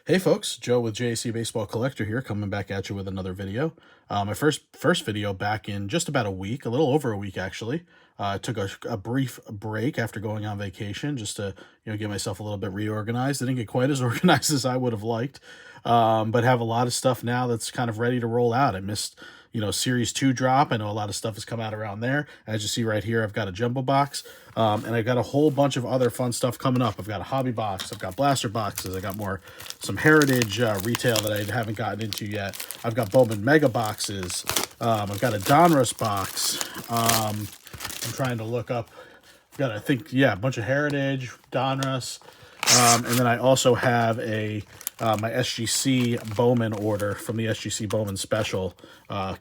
Hey folks, Joe with JAC Baseball Collector here, coming back at you with another video. My first video back in just about a week, a little over a week actually. I took a brief break after going on vacation just to get myself a little bit reorganized. I didn't get quite as organized as I would have liked, but have a lot of stuff now that's kind of ready to roll out. I missed Series 2 drop. I know a lot of stuff has come out around there. As you see right here, I've got a jumbo box, and I've got a whole bunch of other fun stuff coming up. I've got a hobby box. I've got blaster boxes. I got some heritage retail that I haven't gotten into yet. I've got Bowman mega boxes. I've got a Donruss box. I'm trying to look up. I've got, I think, yeah, a bunch of heritage, Donruss. And then I also have my SGC Bowman order from the SGC Bowman special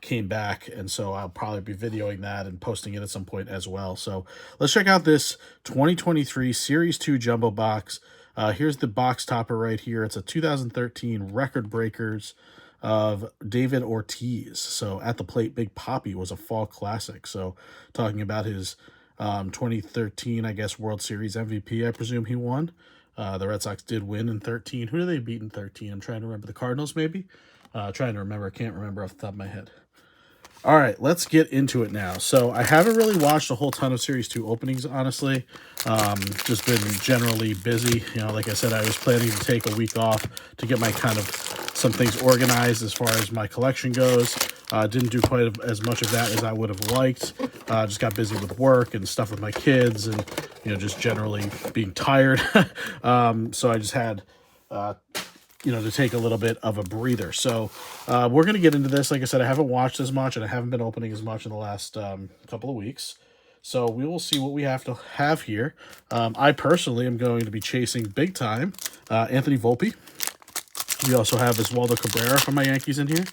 came back, and so I'll probably be videoing that and posting it at some point as well. So let's check out this 2023 Series 2 Jumbo box. Here's the box topper right here. It's a 2013 Record Breakers of David Ortiz. So At the Plate, Big Papi was a fall classic. So talking about his 2013, I guess, World Series MVP, I presume he won. The Red Sox did win in 13. Who did they beat in 13? I'm trying to remember. The Cardinals, maybe? Trying to remember. I can't remember off the top of my head. All right, let's get into it now. So I haven't really watched a whole ton of Series 2 openings, honestly. Just been generally busy. Like I said, I was planning to take a week off to get my some things organized as far as my collection goes. Didn't do quite as much of that as I would have liked. Just got busy with work and stuff with my kids and, just generally being tired. So I just had, to take a little bit of a breather. So we're going to get into this. Like I said, I haven't watched as much and I haven't been opening as much in the last couple of weeks. So we will see what we have to have here. I personally am going to be chasing big time Anthony Volpe. We also have Oswaldo Cabrera from my Yankees in here.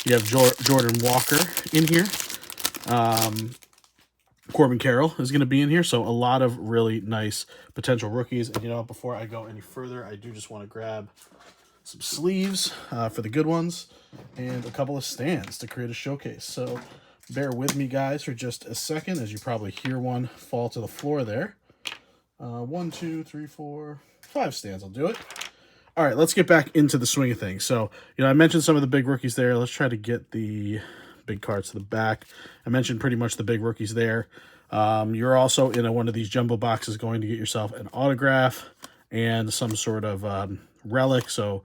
You have Jordan Walker in here. Corbin Carroll is going to be in here. So a lot of really nice potential rookies. And before I go any further, I do just want to grab some sleeves for the good ones and a couple of stands to create a showcase. So bear with me, guys, for just a second as you probably hear one fall to the floor there. 1, 2, 3, 4, 5 stands. I'll do it. All right, let's get back into the swing of things. So, I mentioned some of the big rookies there. Let's try to get the big cards to the back. I mentioned pretty much the big rookies there. You're also in one of these jumbo boxes going to get yourself an autograph and some sort of relic. So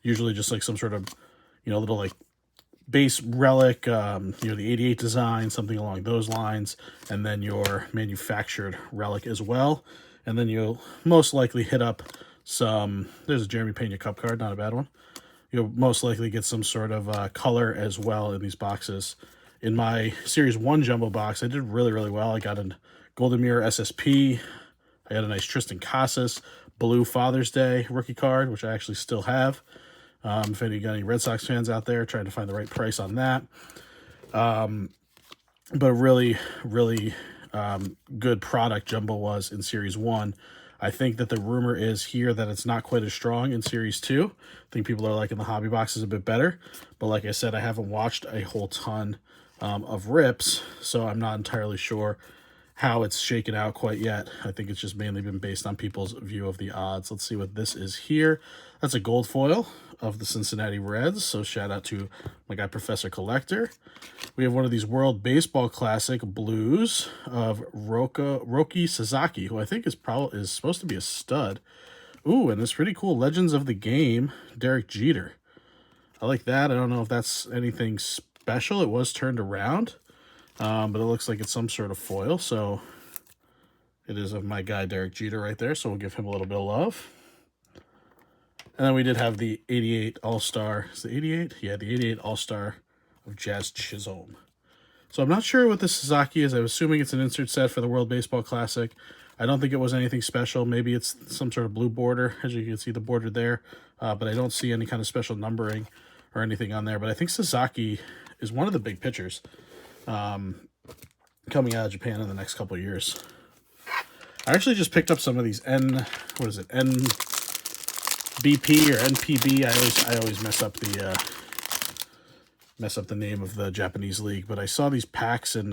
usually just like some sort of, little like base relic, the 88 design, something along those lines. And then your manufactured relic as well. And then you'll most likely hit up there's a Jeremy Pena Cup card, not a bad one. You'll most likely get some sort of color as well in these boxes. In my Series 1 jumbo box, I did really, really well. I got a Golden Mirror SSP. I got a nice Tristan Casas Blue Father's Day rookie card, which I actually still have. If you got any Red Sox fans out there, trying to find the right price on that. But really, really good product jumbo was in Series 1. I think that the rumor is here that it's not quite as strong in Series 2. I think people are liking the hobby boxes a bit better. But like I said, I haven't watched a whole ton of rips, so I'm not entirely sure how it's shaken out quite yet. I think it's just mainly been based on people's view of the odds. Let's see what this is here. That's a gold foil of the Cincinnati Reds, so shout out to my guy Professor Collector. We have one of these World Baseball Classic blues of Roki Sasaki, who I think is supposed to be a stud. Ooh, and this pretty cool Legends of the Game, Derek Jeter. I like that. I don't know if that's anything special. It was turned around, but it looks like it's some sort of foil, so it is of my guy Derek Jeter right there, so we'll give him a little bit of love. And then we did have the 88 All-Star. Is it 88? Yeah, the 88 All-Star of Jazz Chisholm. So I'm not sure what this Sasaki is. I'm assuming it's an insert set for the World Baseball Classic. I don't think it was anything special. Maybe it's some sort of blue border, as you can see the border there. But I don't see any kind of special numbering or anything on there. But I think Sasaki is one of the big pitchers coming out of Japan in the next couple of years. I actually just picked up some of these NBP or NPB. I always mess up the name of the Japanese league, but I saw these packs in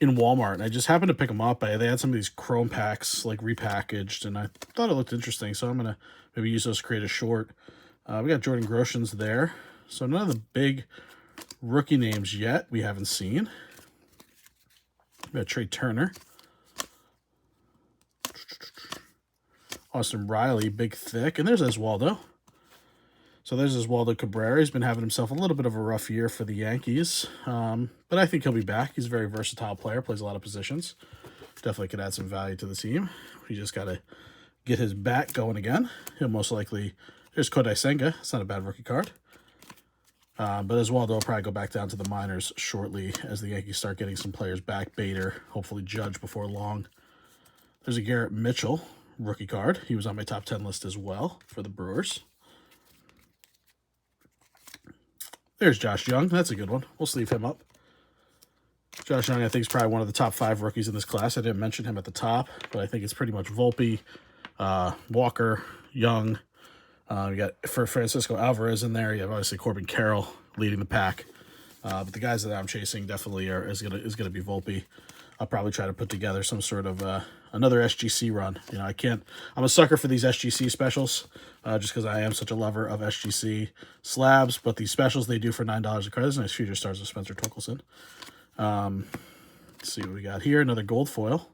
in Walmart, and I just happened to pick them up. They had some of these chrome packs like repackaged, and I thought it looked interesting, so I'm gonna maybe use those to create a short. We got Jordan Groshans there, so none of the big rookie names yet we haven't seen. We got Trey Turner, Austin Riley, big thick, and there's Oswaldo. So there's Oswaldo Cabrera. He's been having himself a little bit of a rough year for the Yankees, but I think he'll be back. He's a very versatile player, plays a lot of positions. Definitely could add some value to the team. We just got to get his bat going again. He'll most likely... There's Kodai Senga. It's not a bad rookie card. But Oswaldo will probably go back down to the minors shortly as the Yankees start getting some players back. Bader, hopefully Judge before long. There's a Garrett Mitchell rookie card. He was on my top 10 list as well for the Brewers. There's Josh Young. That's a good one. We'll sleeve him up. Josh Young, I think, is probably one of the top 5 rookies in this class. I didn't mention him at the top, but I think it's pretty much Volpe, Walker, Young. We got for Francisco Alvarez in there. You have obviously Corbin Carroll leading the pack. But the guys that I'm chasing definitely is gonna be Volpe. I'll probably try to put together some sort of another SGC run. You know, I'm a sucker for these SGC specials, just because I am such a lover of SGC slabs. But these specials they do for $9 a card. There's nice future stars of Spencer Torkelson. Let's see what we got here. Another gold foil.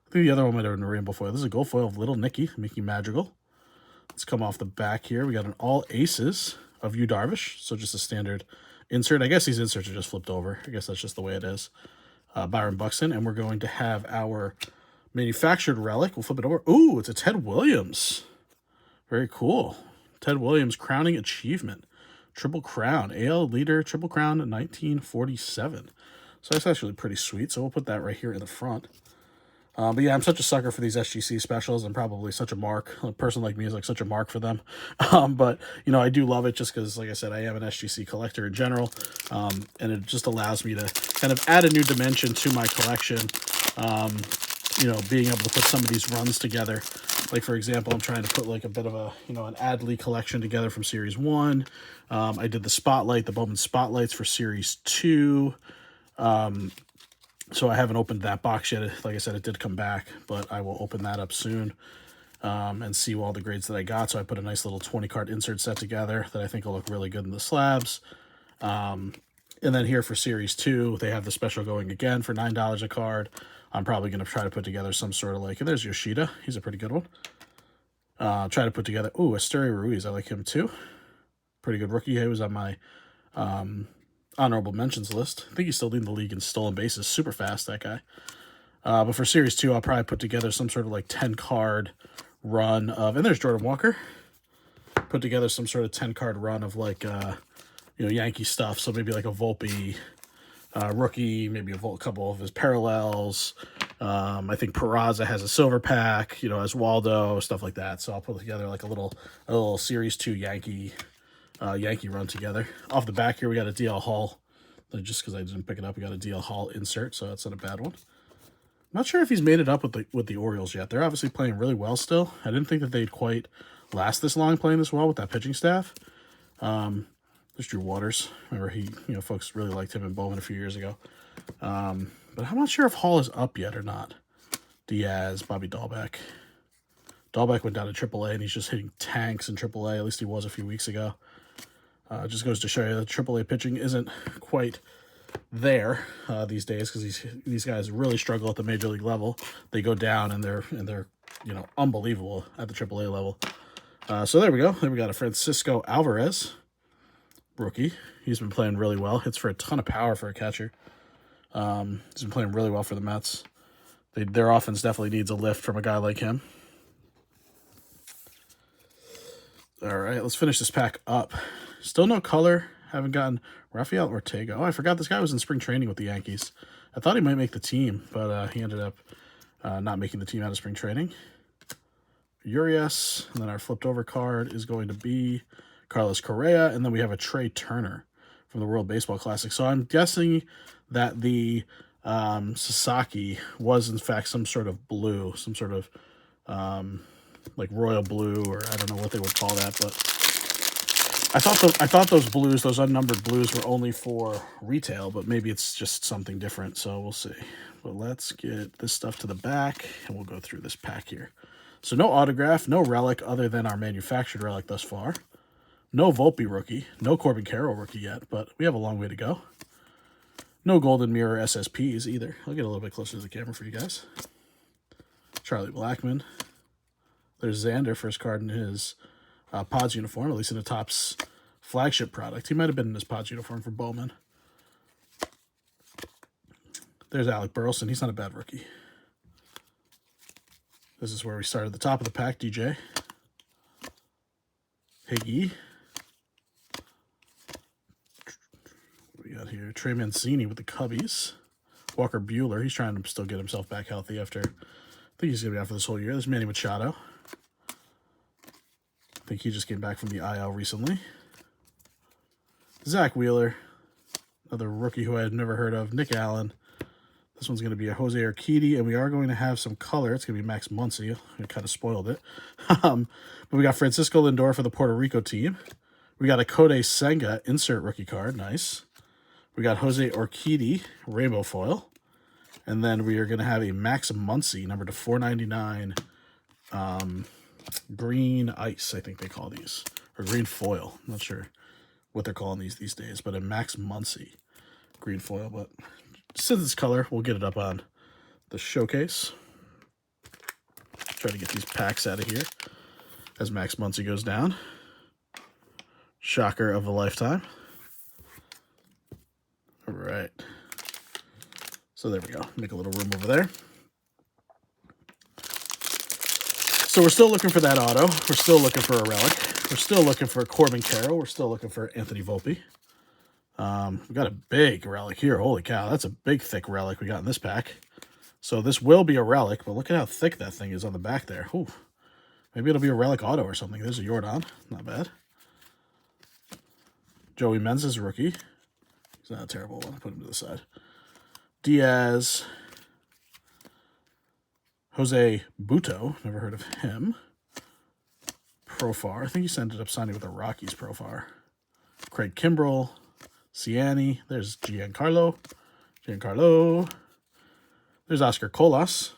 I think the other one might have been a rainbow foil. This is a gold foil of Little Nicky Madrigal. Let's come off the back here. We got an all aces of Yu Darvish. So just a standard insert. I guess these inserts are just flipped over. I guess that's just the way it is. Byron Buxton, and we're going to have our manufactured relic. We'll flip it over. Ooh, it's a Ted Williams. Very cool. Ted Williams crowning achievement. Triple Crown. AL leader, Triple Crown 1947. So that's actually pretty sweet. So we'll put that right here in the front. But yeah, I'm such a sucker for these SGC specials. I'm probably such a mark. A person like me is like such a mark for them. But, you know, I do love it just because, like I said, I am an SGC collector in general. And it just allows me to kind of add a new dimension to my collection. You know, being able to put some of these runs together. Like, for example, I'm trying to put like a bit of a, you know, an Adley collection together from Series 1. I did the Spotlight, the Bowman Spotlights for Series 2. So I haven't opened that box yet. Like I said, it did come back, but I will open that up soon and see all the grades that I got. So I put a nice little 20-card insert set together that I think will look really good in the slabs. And then here for Series 2, they have the special going again for $9 a card. I'm probably going to try to put together some sort of like, and there's Yoshida. He's a pretty good one. Try to put together, ooh, Asterio Ruiz. I like him too. Pretty good rookie. He was on my honorable mentions list. I think he's still leading the league in stolen bases. Super fast, that guy. But for Series 2, I'll probably put together some sort of like 10-card run of, and there's Jordan Walker. Put together some sort of 10-card run of like, you know, Yankee stuff. So maybe like a Volpe rookie, maybe a couple of his parallels. I think Peraza has a silver pack, you know, as Waldo, stuff like that. So I'll put together like a little Series 2 Yankee run together. Off the back here, we got a DL Hall. Just because I didn't pick it up, we got a DL Hall insert, so that's not a bad one. I'm not sure if he's made it up with the Orioles yet. They're obviously playing really well still. I didn't think that they'd quite last this long playing this well with that pitching staff. There's Drew Waters. Remember, you know, folks really liked him in Bowman a few years ago. But I'm not sure if Hall is up yet or not. Diaz, Bobby Dahlbeck. Dahlbeck went down to AAA, and he's just hitting tanks in AAA. At least he was a few weeks ago. It just goes to show you that AAA pitching isn't quite there these days, because these guys really struggle at the major league level. They go down, and they're you know, unbelievable at the AAA level. So there we go. Then we got a Francisco Alvarez rookie. He's been playing really well. Hits for a ton of power for a catcher. He's been playing really well for the Mets. Their offense definitely needs a lift from a guy like him. All right, let's finish this pack up. Still no color. Haven't gotten Rafael Ortega. Oh, I forgot this guy was in spring training with the Yankees. I thought he might make the team, but he ended up not making the team out of spring training. Urias, and then our flipped over card is going to be Carlos Correa, and then we have a Trey Turner from the World Baseball Classic. So I'm guessing that the Sasaki was in fact some sort of blue, some sort of like royal blue, or I don't know what they would call that, but I thought those blues, those unnumbered blues, were only for retail, but maybe it's just something different. So we'll see. But let's get this stuff to the back, and we'll go through this pack here. So no autograph, no relic other than our manufactured relic thus far. No Volpe rookie, no Corbin Carroll rookie yet, but we have a long way to go. No Golden Mirror SSPs either. I'll get a little bit closer to the camera for you guys. Charlie Blackmon. There's Xander, first card in his Pods uniform, at least in the Topps flagship product. He might have been in his Pods uniform for Bowman. There's Alec Burleson. He's not a bad rookie. This is where we started at the top of the pack, DJ. Higgy. What we got here? Trey Mancini with the Cubbies. Walker Buehler. He's trying to still get himself back healthy after, I think he's going to be out for this whole year. There's Manny Machado. I think he just came back from the IL recently. Zach Wheeler. Another rookie who I had never heard of. Nick Allen. This one's going to be a Jose Urquidy, and we are going to have some color. It's going to be Max Muncy. I kind of spoiled it. But we got Francisco Lindor for the Puerto Rico team. We got a Kodai Senga insert rookie card. Nice. We got Jose Urquidy rainbow foil. And then we are going to have a Max Muncy, number to 499, green ice, I think they call these. Or green foil. I'm not sure what they're calling these days. But a Max Muncy green foil. But since it's color, we'll get it up on the showcase. Try to get these packs out of here as Max Muncy goes down. Shocker of a lifetime. All right. So there we go. Make a little room over there. So we're still looking for that auto. We're still looking for a relic. We're still looking for Corbin Carroll. We're still looking for Anthony Volpe. We got a big relic here. Holy cow, that's a big, thick relic we got in this pack. So this will be a relic, but look at how thick that thing is on the back there. Ooh. Maybe it'll be a relic auto or something. There's a Jordan. Not bad. Joey Menzies rookie. He's not a terrible one. I'll put him to the side. Diaz. Jose Buto. Never heard of him. Profar. I think he ended up signing with the Rockies Profar. Craig Kimbrell. Ciani. There's Giancarlo. There's Oscar Colas.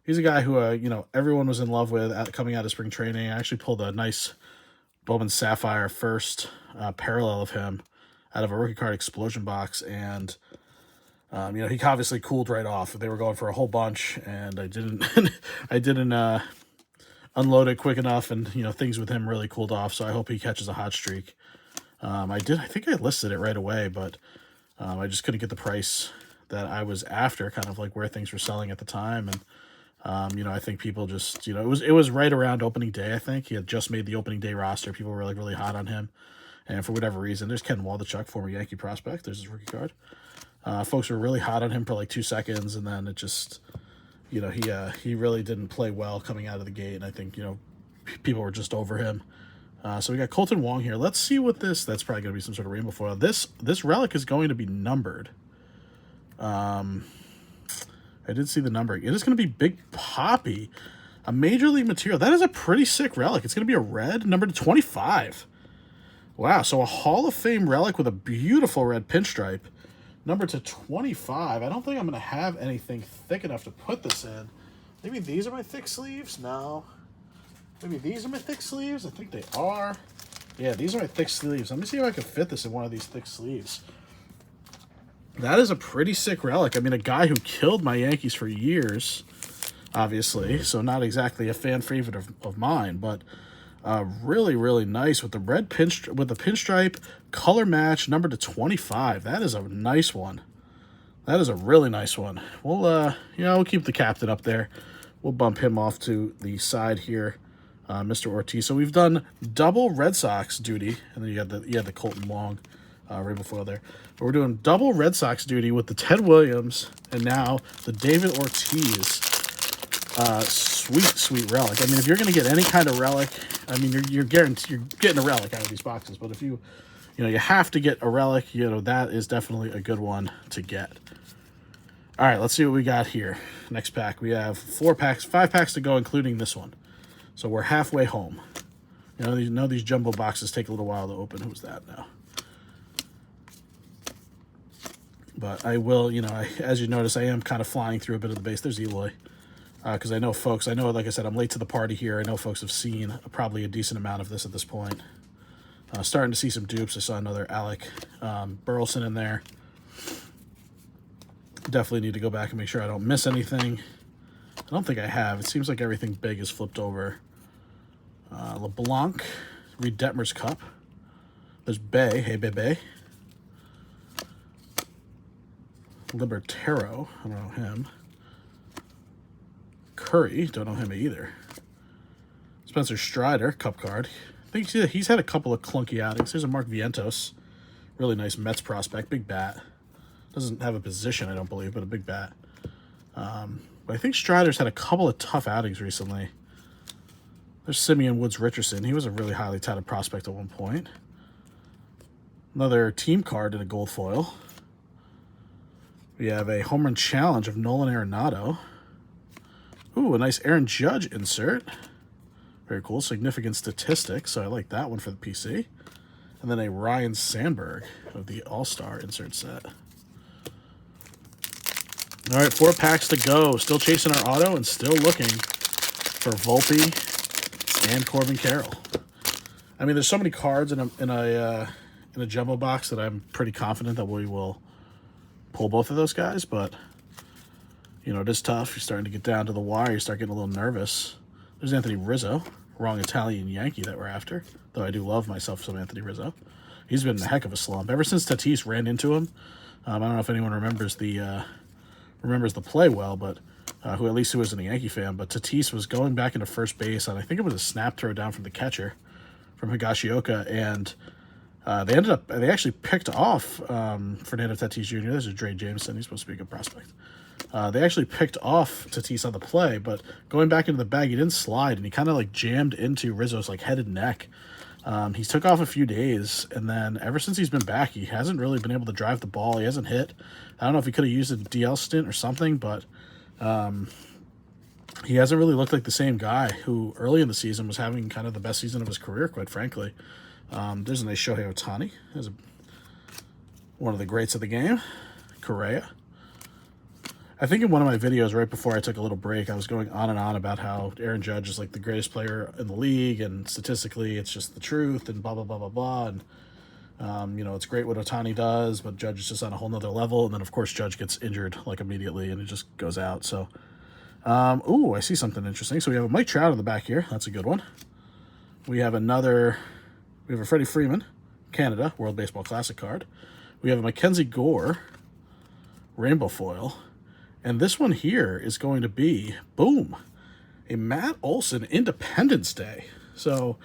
He's a guy who, everyone was in love with coming out of spring training. I actually pulled a nice Bowman Sapphire first parallel of him out of a rookie card explosion box. And, he obviously cooled right off. They were going for a whole bunch, and I didn't unload it quick enough. And, things with him really cooled off. So I hope he catches a hot streak. I think I listed it right away, but I just couldn't get the price that I was after, kind of like where things were selling at the time. And, I think people just, it was right around opening day, I think. He had just made the opening day roster. People were like really hot on him. And for whatever reason, there's Ken Waldichuk, former Yankee prospect. There's his rookie card. Folks were really hot on him for like 2 seconds, and then it just, he really didn't play well coming out of the gate. And I think, people were just over him. So we got Colton Wong here. Let's see what that's probably going to be some sort of rainbow foil. This relic is going to be numbered. I did see the numbering. It is going to be Big Poppy, a Major League material. That is a pretty sick relic. It's going to be a red, number to 25. Wow, so a Hall of Fame relic with a beautiful red pinstripe, number to 25. I don't think I'm going to have anything thick enough to put this in. Maybe these are my thick sleeves? No. Maybe these are my thick sleeves? I think they are. Yeah, these are my thick sleeves. Let me see if I can fit this in one of these thick sleeves. That is a pretty sick relic. I mean, a guy who killed my Yankees for years, obviously, so not exactly a fan favorite of mine, but really, really nice with the red pinstripe, color match, number to 25. That is a nice one. That is a really nice one. We'll, we'll keep the captain up there. We'll bump him off to the side here. Mr. Ortiz. So we've done double Red Sox duty, and then you had the Colton Wong rainbow foil there. But we're doing double Red Sox duty with the Ted Williams and now the David Ortiz sweet relic. I mean, if you're going to get any kind of relic, I mean, you're guaranteed you're getting a relic out of these boxes. But if you have to get a relic, that is definitely a good one to get. All right, let's see what we got here. Next pack, we have 5 packs to go, including this one. So we're halfway home. You know these jumbo boxes take a little while to open. Who's that now? But I will, as you notice, I am kind of flying through a bit of the base. There's Eloy. Because I know folks, like I said, I'm late to the party here. I know folks have seen probably a decent amount of this at this point. Starting to see some dupes. I saw another Alec Burleson in there. Definitely need to go back and make sure I don't miss anything. I don't think I have. It seems like everything big is flipped over. LeBlanc, Reed Detmer's Cup. There's Bay, hey Bebe. Libertero, I don't know him. Curry, don't know him either. Spencer Strider, Cup card. I think he's had a couple of clunky outings. Here's a Mark Vientos. Really nice Mets prospect, big bat. Doesn't have a position, I don't believe, but a big bat. But I think Strider's had a couple of tough outings recently. There's Simeon Woods Richardson. He was a really highly touted prospect at one point. Another team card in a gold foil. We have a home run challenge of Nolan Arenado. Ooh, a nice Aaron Judge insert. Very cool. Significant statistics. So I like that one for the PC. And then a Ryan Sandberg of the All-Star insert set. All right, 4 packs to go. Still chasing our auto and still looking for Volpe and Corbin Carroll. I mean, there's so many cards in a jumbo box that I'm pretty confident that we will pull both of those guys, but it is tough. You're starting to get down to the wire. You start getting a little nervous. There's Anthony Rizzo, wrong Italian Yankee that we're after, though I do love myself some Anthony Rizzo. He's been in a heck of a slump ever since Tatis ran into him. I don't know if anyone remembers the play well, but who was a Yankee fan. But Tatis was going back into first base, and I think it was a snap throw down from the catcher, from Higashioka, and they actually picked off Fernando Tatis Jr. This is Dre Jameson. He's supposed to be a good prospect. They actually picked off Tatis on the play, but going back into the bag, he didn't slide, and he kind of jammed into Rizzo's head and neck. He took off a few days, and then ever since he's been back, he hasn't really been able to drive the ball. He hasn't hit. I don't know if he could have used a DL stint or something, but he hasn't really looked like the same guy who early in the season was having kind of the best season of his career, quite frankly. There's a nice Shohei Ohtani. There's one of the greats of the game, Correa. I think in one of my videos right before I took a little break, I was going on and on about how Aaron Judge is the greatest player in the league, and statistically it's just the truth, and blah, blah, blah, blah, blah. And, it's great what Ohtani does, but Judge is just on a whole nother level. And then, of course, Judge gets injured immediately, and it just goes out. So, ooh, I see something interesting. So we have a Mike Trout in the back here. That's a good one. We have a Freddie Freeman, Canada, World Baseball Classic card. We have a Mackenzie Gore, rainbow foil. And this one here is going to be, boom, a Matt Olson Independence Day. So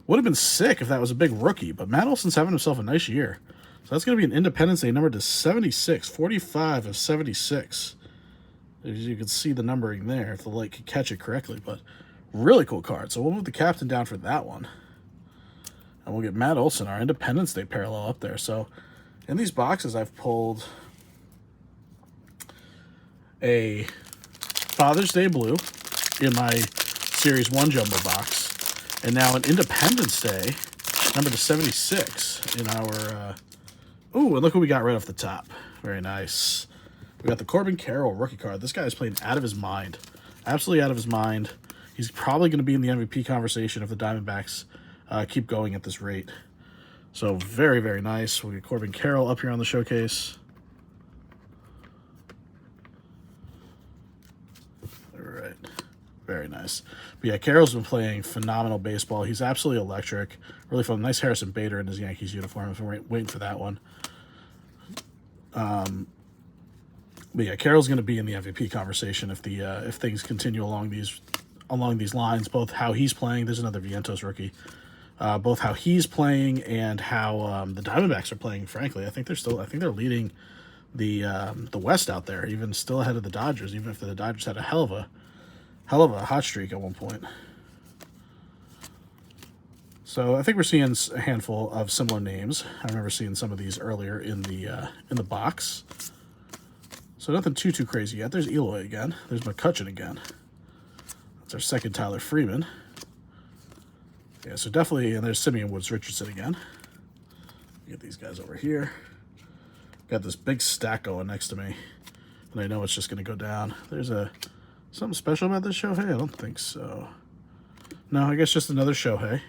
would have been sick if that was a big rookie, but Matt Olson's having himself a nice year. So that's going to be an Independence Day numbered to 76, 45 of 76. As you can see the numbering there, if the light could catch it correctly, but really cool card. So we'll move the captain down for that one. And we'll get Matt Olson, our Independence Day parallel, up there. So in these boxes, I've pulled a Father's Day Blue in my Series 1 jumbo box, and now an Independence Day, number to 76 in our, ooh, and look who we got right off the top. Very nice. We got the Corbin Carroll rookie card. This guy is playing out of his mind. Absolutely out of his mind. He's probably going to be in the MVP conversation if the Diamondbacks keep going at this rate. So very, very nice. We get Corbin Carroll up here on the showcase. All right. Very nice. But yeah, Carroll's been playing phenomenal baseball. He's absolutely electric. Really fun. Nice Harrison Bader in his Yankees uniform. I've been waiting for that one. But yeah, Carroll's going to be in the MVP conversation if things continue along these lines. Both how he's playing. There's another Vientos rookie. Both how he's playing and how the Diamondbacks are playing. Frankly, I think they're leading the West out there, even still ahead of the Dodgers. Even if the Dodgers had a hell of a hot streak at one point. So I think we're seeing a handful of similar names. I remember seeing some of these earlier in the box. So nothing too crazy yet. There's Eloy again. There's McCutcheon again. That's our second Tyler Freeman. Yeah, so definitely, and there's Simeon Woods-Richardson again. Get these guys over here. Got this big stack going next to me, and I know it's just going to go down. There's something special about this Shohei? I don't think so. No, I guess just another Shohei.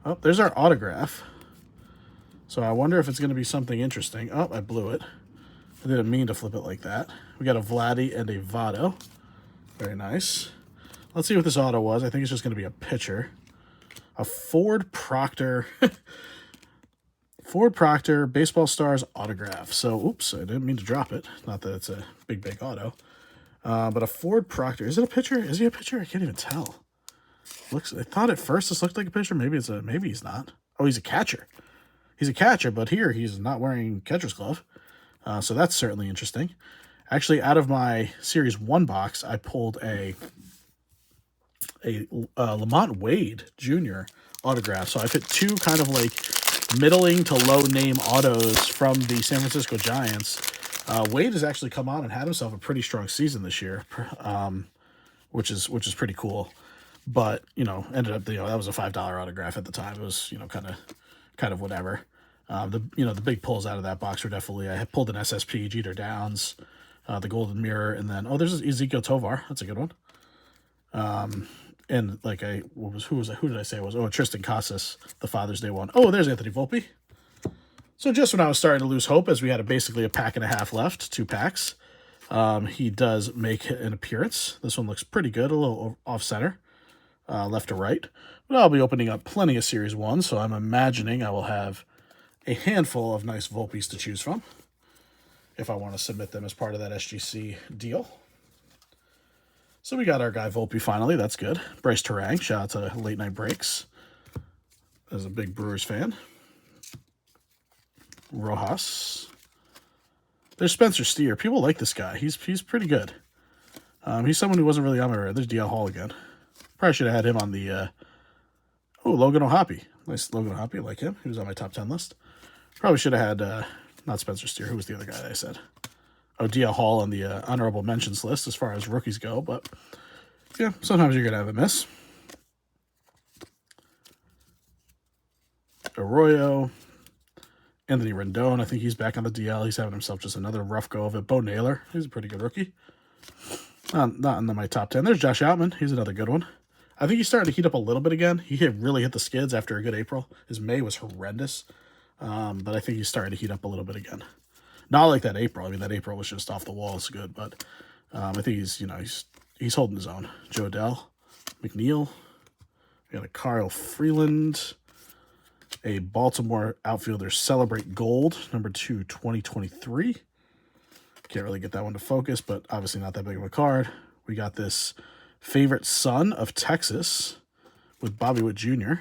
Oh, there's our autograph. So I wonder if it's going to be something interesting. Oh, I blew it. I didn't mean to flip it like that. We got a Vladdy and a Votto. Very nice. Let's see what this auto was. I think it's just going to be a pitcher. A Ford Proctor. Ford Proctor Baseball Stars autograph. So, oops, I didn't mean to drop it. Not that it's a big auto. But a Ford Proctor. Is it a pitcher? Is he a pitcher? I can't even tell. Looks. I thought at first this looked like a pitcher. Maybe he's not. Oh, he's a catcher. He's a catcher, but here he's not wearing catcher's glove. So that's certainly interesting. Actually, out of my Series 1 box, I pulled a Lamont Wade Jr. autograph. So I put two kind of like middling to low name autos from the San Francisco Giants. Wade has actually come on and had himself a pretty strong season this year, which is pretty cool. But ended up that was a $5 autograph at the time. It was kind of whatever. The big pulls out of that box were definitely, I had pulled an SSP, Jeter Downs, the Golden Mirror, and then there's Ezekiel Tovar. That's a good one. And like who did I say it was? Oh, Tristan Casas, the Father's Day one. Oh, there's Anthony Volpe. So just when I was starting to lose hope, as we had basically a pack and a half left, 2 packs, he does make an appearance. This one looks pretty good, a little off center, left to right. But I'll be opening up plenty of Series 1, so I'm imagining I will have a handful of nice Volpes to choose from if I want to submit them as part of that SGC deal. So we got our guy Volpe finally. That's good. Bryce Terang. Shout out to Late Night Breaks. As a big Brewers fan. Rojas. There's Spencer Steer. People like this guy. He's pretty good. He's someone who wasn't really on my radar. There's DL Hall again. Probably should have had him on the... Logan O'Hoppe. Nice Logan O'Hoppe. I like him. He was on my top 10 list. Probably should have had... not Spencer Steer. Who was the other guy that I said? Oh, DL Hall on the honorable mentions list as far as rookies go, but yeah, sometimes you're going to have a miss. Arroyo, Anthony Rendon, I think he's back on the DL. He's having himself just another rough go of it. Bo Naylor, he's a pretty good rookie. Not in my top 10. There's Josh Outman. He's another good one. I think he's starting to heat up a little bit again. He really hit the skids after a good April. His May was horrendous, but I think he's starting to heat up a little bit again. Not like that April. I mean, that April was just off the walls good, but I think he's holding his own. Joe Dell, McNeil, we got a Kyle Freeland, a Baltimore outfielder Celebrate Gold, number 2, 2023. Can't really get that one to focus, but obviously not that big of a card. We got this Favorite Son of Texas with Bobby Witt Jr.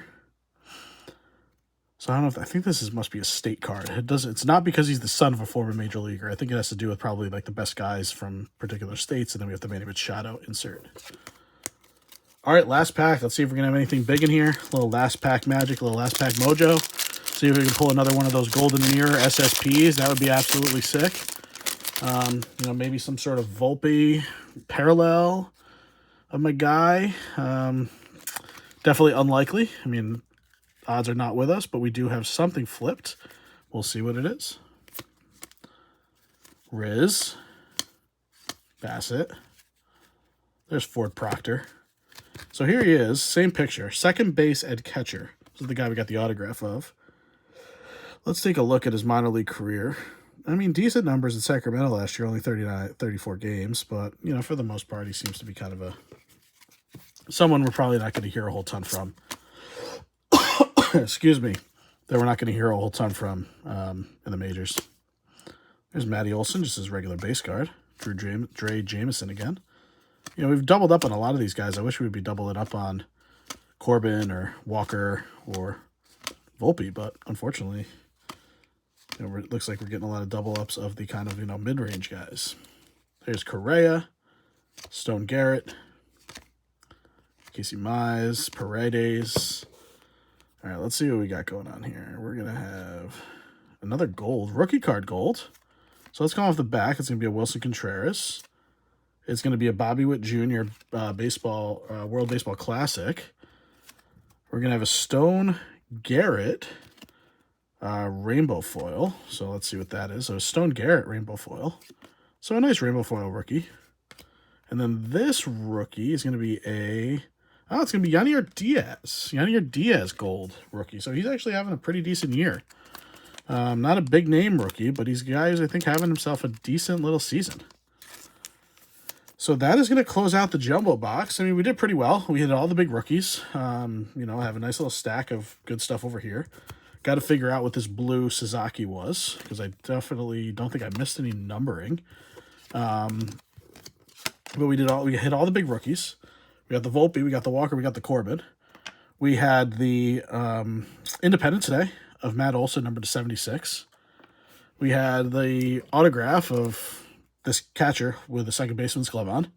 So I don't know I think this must be a state card. It's not because he's the son of a former major leaguer. I think it has to do with probably like the best guys from particular states, and then we have the Manny Machado insert. All right, last pack. Let's see if we're gonna have anything big in here. A little last pack magic, a little last pack mojo. See if we can pull another one of those Golden Mirror SSPs. That would be absolutely sick. Maybe some sort of Volpe parallel of my guy. Definitely unlikely. I mean, odds are not with us, but we do have something flipped. We'll see what it is. Riz. Bassett. There's Ford Proctor. So here he is, same picture. Second base and catcher. This is the guy we got the autograph of. Let's take a look at his minor league career. I mean, decent numbers in Sacramento last year, only 34 games, but, for the most part, he seems to be kind of someone we're probably not going to hear a whole ton from. Excuse me, that we're not going to hear a whole ton from in the majors. There's Matty Olson, just his regular base card. Dre Jameson again. We've doubled up on a lot of these guys. I wish we would be doubling up on Corbin or Walker or Volpe, but unfortunately, it looks like we're getting a lot of double ups of the kind of, mid-range guys. There's Correa, Stone Garrett, Casey Mize, Paredes. All right, let's see what we got going on here. We're going to have another gold, rookie card gold. So let's go off the back. It's going to be a Wilson Contreras. It's going to be a Bobby Witt Jr. World Baseball Classic. We're going to have a Stone Garrett rainbow foil. So let's see what that is. So a Stone Garrett rainbow foil. So a nice rainbow foil rookie. And then this rookie is going to be it's going to be Yanier Diaz. Yanier Diaz gold rookie. So he's actually having a pretty decent year. Not a big name rookie, but he's guys, I think, having himself a decent little season. So that is going to close out the jumbo box. I mean, we did pretty well. We hit all the big rookies. You know, I have a nice little stack of good stuff over here. Got to figure out what this blue Sasaki was, because I definitely don't think I missed any numbering. But we hit all the big rookies. We got the Volpe, we got the Walker, we got the Corbin. We had the Independent today of Matt Olson, number 76. We had the autograph of this catcher with the second baseman's glove on.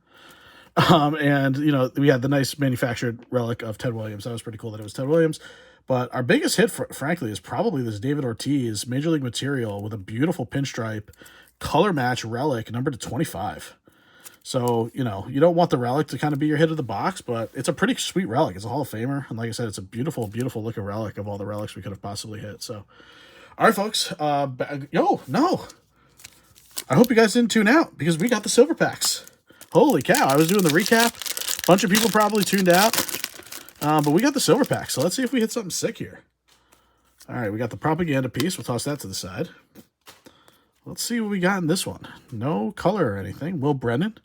And, you know, we had the nice manufactured relic of Ted Williams. That was pretty cool that it was Ted Williams. But our biggest hit, frankly, is probably this David Ortiz Major League Material with a beautiful pinstripe color match relic, number 25. So, you know, you don't want the relic to kind of be your hit of the box, but it's a pretty sweet relic. It's a Hall of Famer. And like I said, it's a beautiful, beautiful looking relic of all the relics we could have possibly hit. So, all right, folks. No. I hope you guys didn't tune out because we got the silver packs. Holy cow. I was doing the recap. Bunch of people probably tuned out. But we got the silver packs. So let's see if we hit something sick here. All right, we got the propaganda piece. We'll toss that to the side. Let's see what we got in this one. No color or anything. Will Brennan.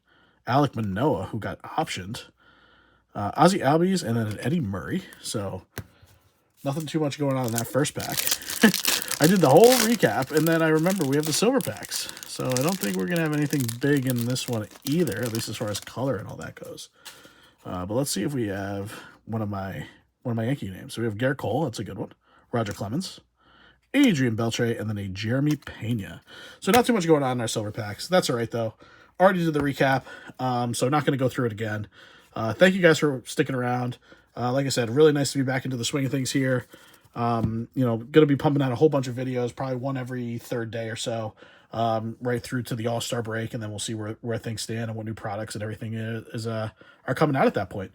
Alec Manoah, who got optioned. Ozzie Albies, and then an Eddie Murray. So nothing too much going on in that first pack. I did the whole recap, and then I remember we have the silver packs. So I don't think we're going to have anything big in this one either, at least as far as color and all that goes. But let's see if we have one of my Yankee names. So we have Garrett Cole. That's a good one. Roger Clemens. Adrian Beltre, and then a Jeremy Pena. So not too much going on in our silver packs. That's all right, though. Already did the recap, so not going to go through it again. Thank you guys for sticking around. Like I said, really nice to be back into the swing of things here. You know, going to be pumping out a whole bunch of videos, probably one every third day or so, right through to the All-Star break, and then we'll see where things stand and what new products and everything are coming out at that point.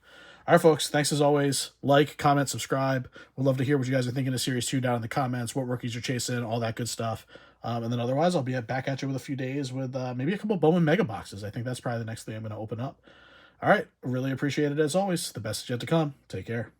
All right, folks, thanks as always. Like, comment, subscribe. We'd love to hear what you guys are thinking of Series 2 down in the comments, what rookies you're chasing, all that good stuff. And then otherwise, I'll be back at you with a few days with maybe a couple Bowman Mega Boxes. I think that's probably the next thing I'm going to open up. All right, really appreciate it as always. The best is yet to come. Take care.